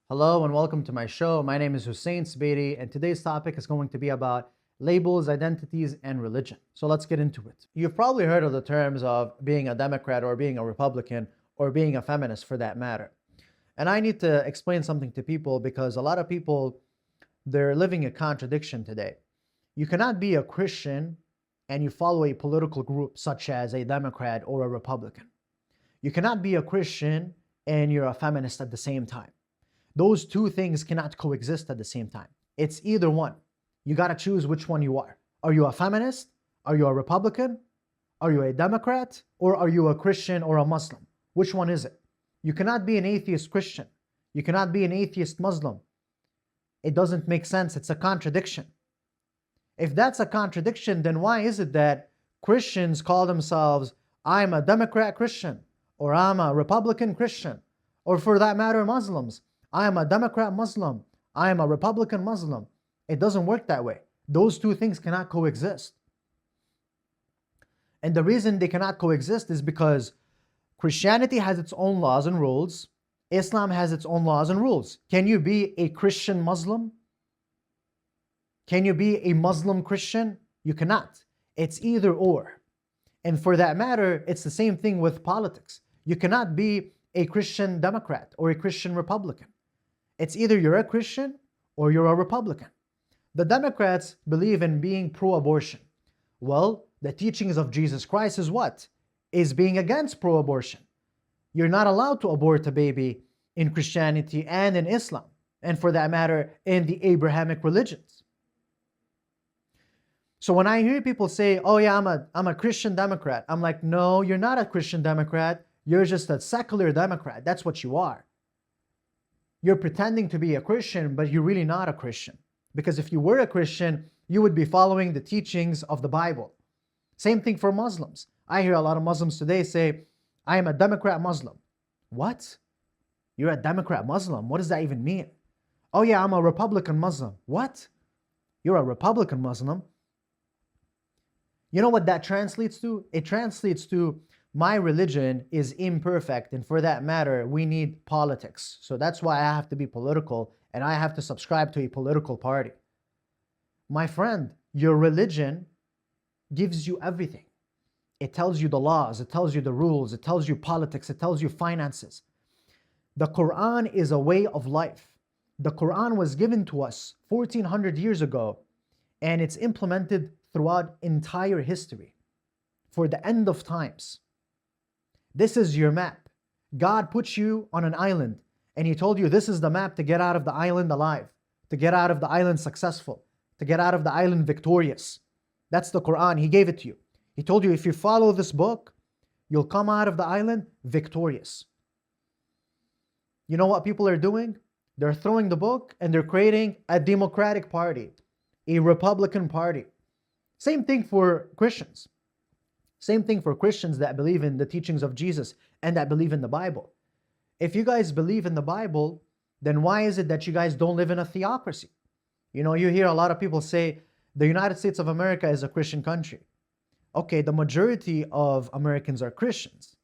Hello and welcome to my show. My name is Hussein Sbeiti, and today's topic is going to be about labels, identities, and religion. So let's get into it. You've probably heard of the terms of being a Democrat or being a Republican or being a feminist for that matter. And I need to explain something to people because a lot of people, they're living a contradiction today. You cannot be a Christian and you follow a political group such as a Democrat or a Republican. You cannot be a Christian and you're a feminist at the same time. Those two things cannot coexist at the same time. It's either one. You got to choose which one you are. Are you a feminist? Are you a Republican? Are you a Democrat? Or are you a Christian or a Muslim? Which one is it? You cannot be an atheist Christian. You cannot be an atheist Muslim. It doesn't make sense. It's a contradiction. If that's a contradiction, then why is it that Christians call themselves, I'm a Democrat Christian, or I'm a Republican Christian, or for that matter, Muslims, I am a Democrat Muslim, I am a Republican Muslim. It doesn't work that way. Those two things cannot coexist. And the reason they cannot coexist is because Christianity has its own laws and rules. Islam has its own laws and rules. Can you be a Christian Muslim? Can you be a Muslim Christian? You cannot. It's either or. And for that matter, it's the same thing with politics. You cannot be a Christian Democrat or a Christian Republican. It's either you're a Christian or you're a Republican. The Democrats believe in being pro-abortion. Well, the teachings of Jesus Christ is what? Is being against pro-abortion. You're not allowed to abort a baby in Christianity and in Islam, and for that matter, in the Abrahamic religions. So when I hear people say, oh yeah, I'm a Christian Democrat, I'm like, no, you're not a Christian Democrat. You're just a secular Democrat. That's what you are. You're pretending to be a Christian, but you're really not a Christian. Because if you were a Christian, you would be following the teachings of the Bible. Same thing for Muslims. I hear a lot of Muslims today say, I am a Democrat Muslim. What? You're a Democrat Muslim? What does that even mean? Oh yeah, I'm a Republican Muslim. What? You're a Republican Muslim? You know what that translates to? It translates to, my religion is imperfect, and for that matter, we need politics. So that's why I have to be political, and I have to subscribe to a political party. My friend, your religion gives you everything. It tells you the laws, it tells you the rules, it tells you politics, it tells you finances. The Quran is a way of life. The Quran was given to us 1400 years ago, and it's implemented throughout entire history for the end of times. This is your map. God put you on an island and He told you this is the map to get out of the island alive, to get out of the island successful, to get out of the island victorious. That's the Quran. He gave it to you. He told you if you follow this book, you'll come out of the island victorious. You know what people are doing? They're throwing the book and they're creating a Democratic Party, a Republican Party. Same thing for Christians. Same thing for Christians that believe in the teachings of Jesus and that believe in the Bible. If you guys believe in the Bible, then why is it that you guys don't live in a theocracy? You know, you hear a lot of people say the United States of America is a Christian country. Okay, the majority of Americans are Christians,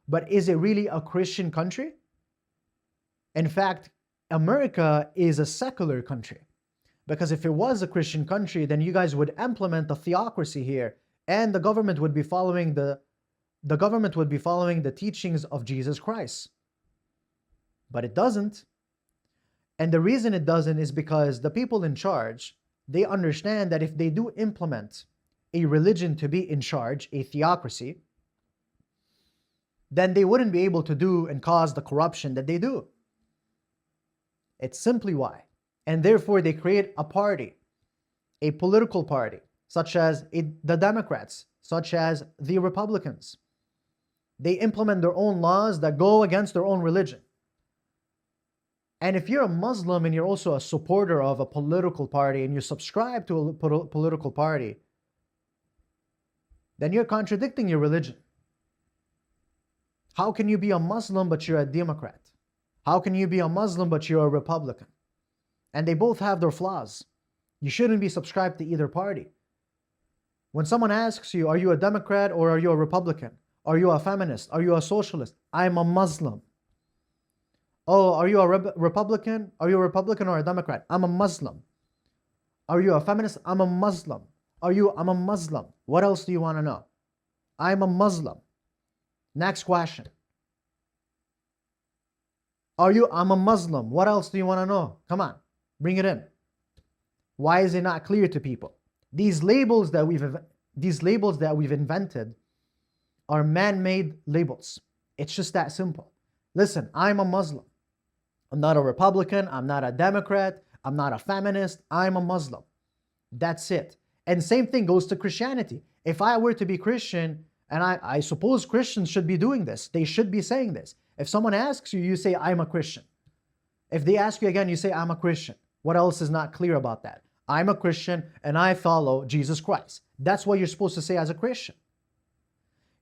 but is it really a Christian country? In fact, America is a secular country. Because if it was a Christian country, then you guys would implement a theocracy here, and the government would be following the teachings of Jesus Christ. But it doesn't. And the reason it doesn't is because the people in charge, they understand that if they do implement a religion to be in charge, a theocracy, then they wouldn't be able to do and cause the corruption that they do. It's simply why. And therefore, they create a party, a political party, such as the Democrats, such as the Republicans. They implement their own laws that go against their own religion. And if you're a Muslim and you're also a supporter of a political party and you subscribe to a political party, then you're contradicting your religion. How can you be a Muslim but you're a Democrat? How can you be a Muslim but you're a Republican? And they both have their flaws. You shouldn't be subscribed to either party. When someone asks you, are you a Democrat or are you a Republican? Are you a feminist? Are you a socialist? I'm a Muslim. Oh, are you a Republican? Are you a Republican or a Democrat? I'm a Muslim. Are you a feminist? I'm a Muslim. I'm a Muslim. What else do you want to know? I'm a Muslim. Next question. I'm a Muslim. What else do you want to know? Come on, bring it in. Why is it not clear to people? These labels that we've invented are man-made labels. It's just that simple. Listen, I'm a Muslim. I'm not a Republican. I'm not a Democrat. I'm not a feminist. I'm a Muslim. That's it. And same thing goes to Christianity. If I were to be Christian, and I suppose Christians should be doing this, they should be saying this. If someone asks you, you say, I'm a Christian. If they ask you again, you say, I'm a Christian. What else is not clear about that? I'm a Christian and I follow Jesus Christ. That's what you're supposed to say as a Christian.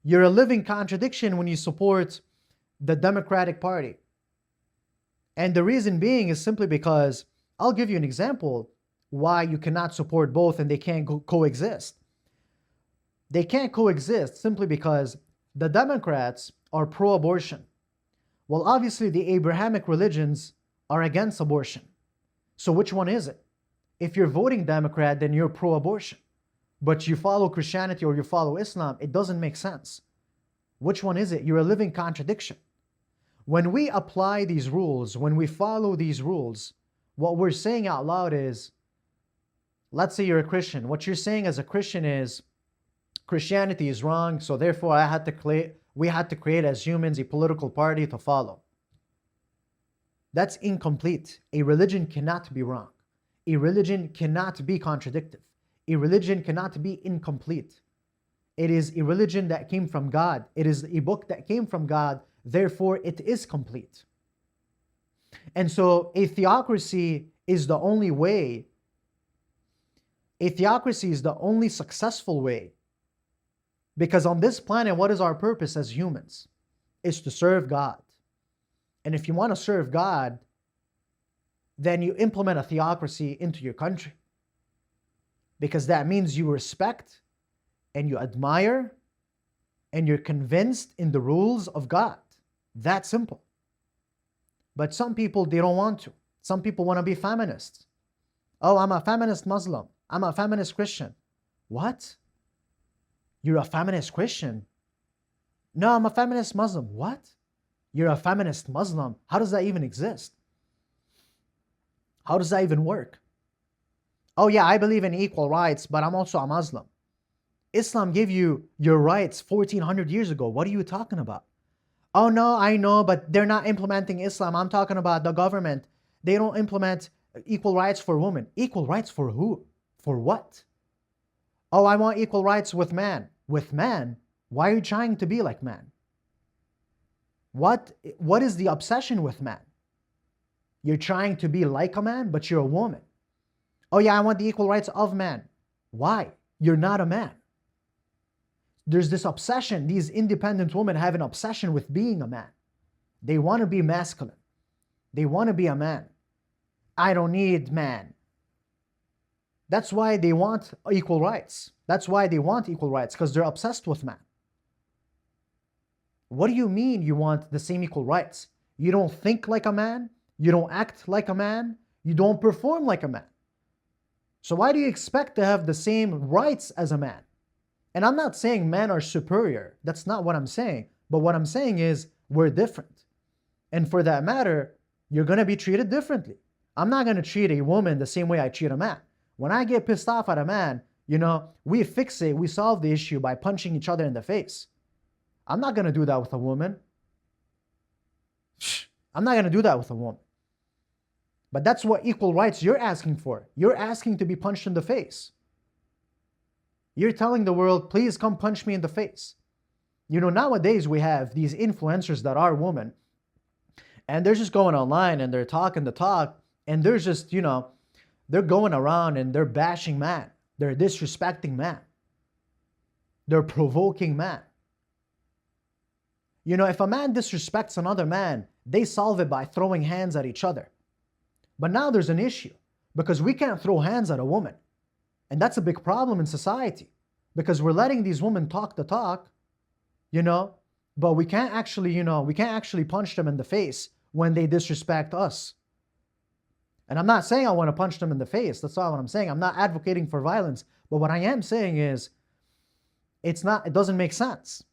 You're a living contradiction when you support the Democratic Party. And the reason being is simply because, I'll give you an example why you cannot support both and they can't coexist. They can't coexist simply because the Democrats are pro-abortion. Well, obviously the Abrahamic religions are against abortion. So which one is it? If you're voting Democrat, then you're pro-abortion. But you follow Christianity or you follow Islam, it doesn't make sense. Which one is it? You're a living contradiction. When we apply these rules, when we follow these rules, what we're saying out loud is, let's say you're a Christian. What you're saying as a Christian is, Christianity is wrong, so therefore we had to create as humans a political party to follow. That's incomplete. A religion cannot be wrong. A religion cannot be contradictive. A religion cannot be incomplete. It is a religion that came from God. It is a book that came from God. Therefore, it is complete. And so a theocracy is the only way. A theocracy is the only successful way. Because on this planet, what is our purpose as humans? It's to serve God. And if you want to serve God, then you implement a theocracy into your country. Because that means you respect and you admire and you're convinced in the rules of God. That simple. But some people, they don't want to. Some people want to be feminists. Oh, I'm a feminist Muslim. I'm a feminist Christian. What? You're a feminist Christian? No, I'm a feminist Muslim. What? You're a feminist Muslim? How does that even exist? How does that even work? Oh yeah, I believe in equal rights, but I'm also a Muslim. Islam gave you your rights 1400 years ago. What are you talking about? Oh no, I know, but they're not implementing Islam. I'm talking about the government. They don't implement equal rights for women. Equal rights for who? For what? Oh, I want equal rights with man. With man? Why are you trying to be like man? What is the obsession with man? You're trying to be like a man, but you're a woman. Oh yeah, I want the equal rights of man. Why? You're not a man. There's this obsession. These independent women have an obsession with being a man. They want to be masculine. They want to be a man. I don't need man. That's why they want equal rights. That's why they want equal rights, because they're obsessed with man. What do you mean you want the same equal rights? You don't think like a man. You don't act like a man. You don't perform like a man. So why do you expect to have the same rights as a man? And I'm not saying men are superior. That's not what I'm saying. But what I'm saying is we're different. And for that matter, you're going to be treated differently. I'm not going to treat a woman the same way I treat a man. When I get pissed off at a man, we fix it, we solve the issue by punching each other in the face. I'm not going to do that with a woman. I'm not going to do that with a woman. But that's what equal rights you're asking for. You're asking to be punched in the face. You're telling the world, please come punch me in the face. Nowadays we have these influencers that are women, and they're just going online and they're talking the talk, and they're just, they're going around and they're bashing man. They're disrespecting man. They're provoking man. If a man disrespects another man, they solve it by throwing hands at each other. But now there's an issue, because we can't throw hands at a woman. And that's a big problem in society, because we're letting these women talk the talk, but we can't actually punch them in the face. when they disrespect us. And I'm not saying I want to punch them in the face. That's not what I'm saying. I'm not advocating for violence. But what I am saying is, it doesn't make sense.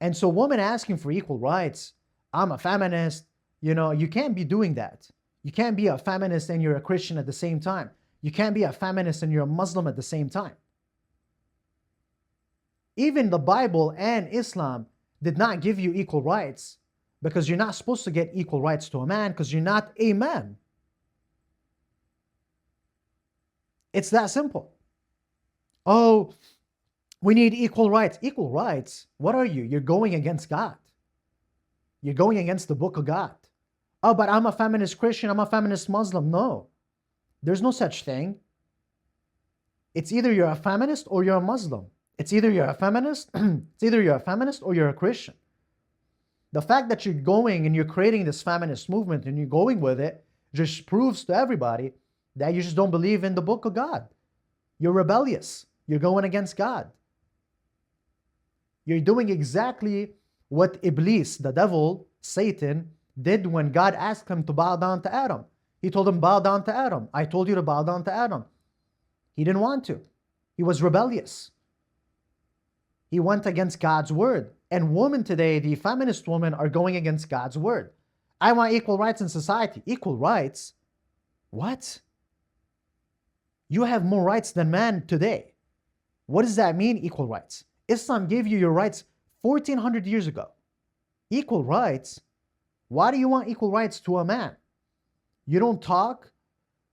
And so women asking for equal rights, I'm a feminist, you can't be doing that. You can't be a feminist and you're a Christian at the same time. You can't be a feminist and you're a Muslim at the same time. Even the Bible and Islam did not give you equal rights, because you're not supposed to get equal rights to a man because you're not a man. It's that simple. Oh, we need equal rights. Equal rights? What are you? You're going against God. You're going against the book of God. Oh, but I'm a feminist Christian, I'm a feminist Muslim. No, there's no such thing. It's either you're a feminist or you're a Muslim. It's either you're a feminist, or you're a Christian. The fact that you're going and you're creating this feminist movement and you're going with it just proves to everybody that you just don't believe in the book of God. You're rebellious. You're going against God. You're doing exactly what Iblis, the devil, Satan, did when God asked him to bow down to Adam. He told him, bow down to Adam. I told you to bow down to Adam. He didn't want to. He was rebellious. He went against God's word. And women today, the feminist women, are going against God's word. I want equal rights in society. Equal rights? What? You have more rights than man today. What does that mean, equal rights? Islam gave you your rights 1400 years ago. Equal rights? Why do you want equal rights to a man? You don't talk,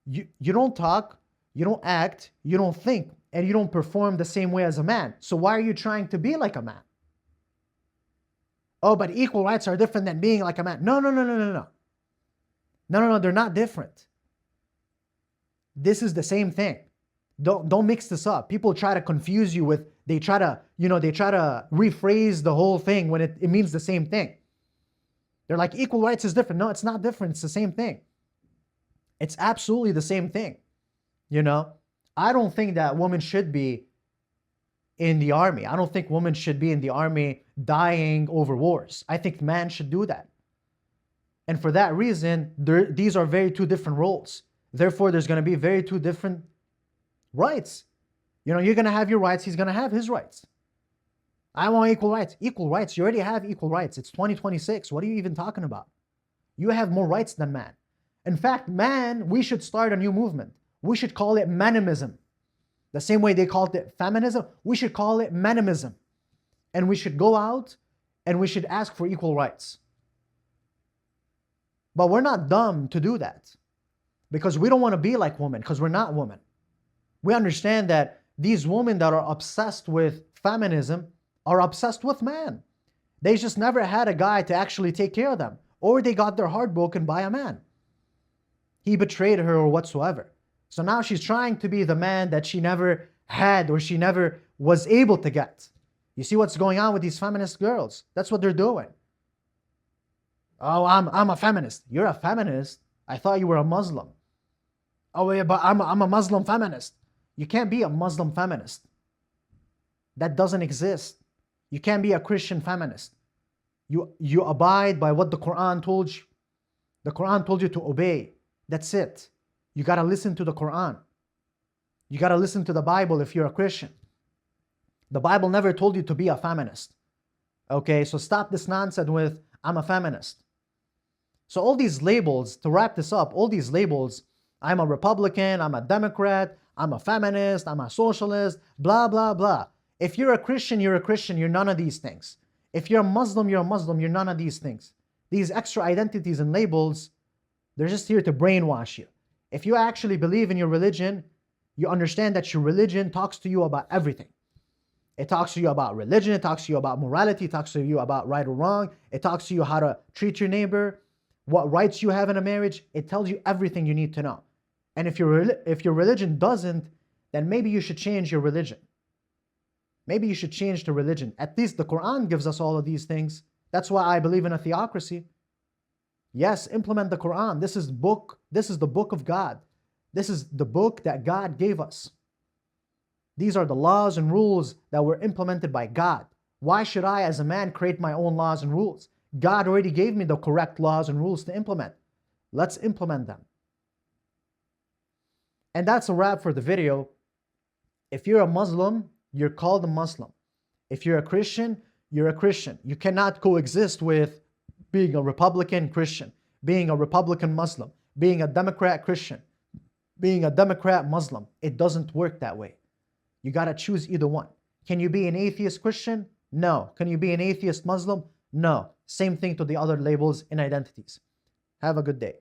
you don't talk, you don't act, you don't think, and you don't perform the same way as a man. So why are you trying to be like a man? Oh, but equal rights are different than being like a man. No. No, they're not different. This is the same thing. Don't mix this up. People try to confuse you with, they try to rephrase the whole thing when it means the same thing. They're like, equal rights is different. No, it's not different. It's the same thing. It's absolutely the same thing. I don't think that women should be in the army. I don't think women should be in the army dying over wars. I think man should do that. And for that reason, these are two different roles. Therefore, there's going to be two different rights. You're going to have your rights. He's going to have his rights. I want equal rights. Equal rights. You already have equal rights. It's 2026. What are you even talking about? You have more rights than man. In fact, man, we should start a new movement. We should call it manism. The same way they called it feminism, we should call it manism. And we should go out and we should ask for equal rights. But we're not dumb to do that, because we don't want to be like women, because we're not women. We understand that these women that are obsessed with feminism are obsessed with man. They just never had a guy to actually take care of them, or they got their heart broken by a man. He betrayed her or whatsoever. So now she's trying to be the man that she never had or she never was able to get. You see what's going on with these feminist girls? That's what they're doing. Oh, I'm a feminist. You're a feminist? I thought you were a Muslim. Oh, yeah, but I'm a Muslim feminist. You can't be a Muslim feminist. That doesn't exist. You can't be a Christian feminist. You abide by what the Quran told you. The Quran told you to obey. That's it. You got to listen to the Quran. You got to listen to the Bible if you're a Christian. The Bible never told you to be a feminist. Okay, so stop this nonsense with, I'm a feminist. So all these labels, to wrap this up, all these labels, I'm a Republican, I'm a Democrat, I'm a feminist, I'm a socialist, blah, blah, blah. If you're a Christian, you're a Christian, you're none of these things. If you're a Muslim, you're a Muslim, you're none of these things. These extra identities and labels, they're just here to brainwash you. If you actually believe in your religion, you understand that your religion talks to you about everything. It talks to you about religion, it talks to you about morality, it talks to you about right or wrong, it talks to you how to treat your neighbor, what rights you have in a marriage. It tells you everything you need to know. And if your religion doesn't, then maybe you should change your religion. Maybe you should change the religion. At least the Quran gives us all of these things. That's why I believe in a theocracy. Yes, implement the Quran. This is the book of God. This is the book that God gave us. These are the laws and rules that were implemented by God. Why should I, as a man, create my own laws and rules? God already gave me the correct laws and rules to implement. Let's implement them. And that's a wrap for the video. If you're a Muslim, you're called a Muslim. If you're a Christian, you're a Christian. You cannot coexist with being a Republican Christian, being a Republican Muslim, being a Democrat Christian, being a Democrat Muslim. It doesn't work that way. You got to choose either one. Can you be an atheist Christian? No. Can you be an atheist Muslim? No. Same thing to the other labels and identities. Have a good day.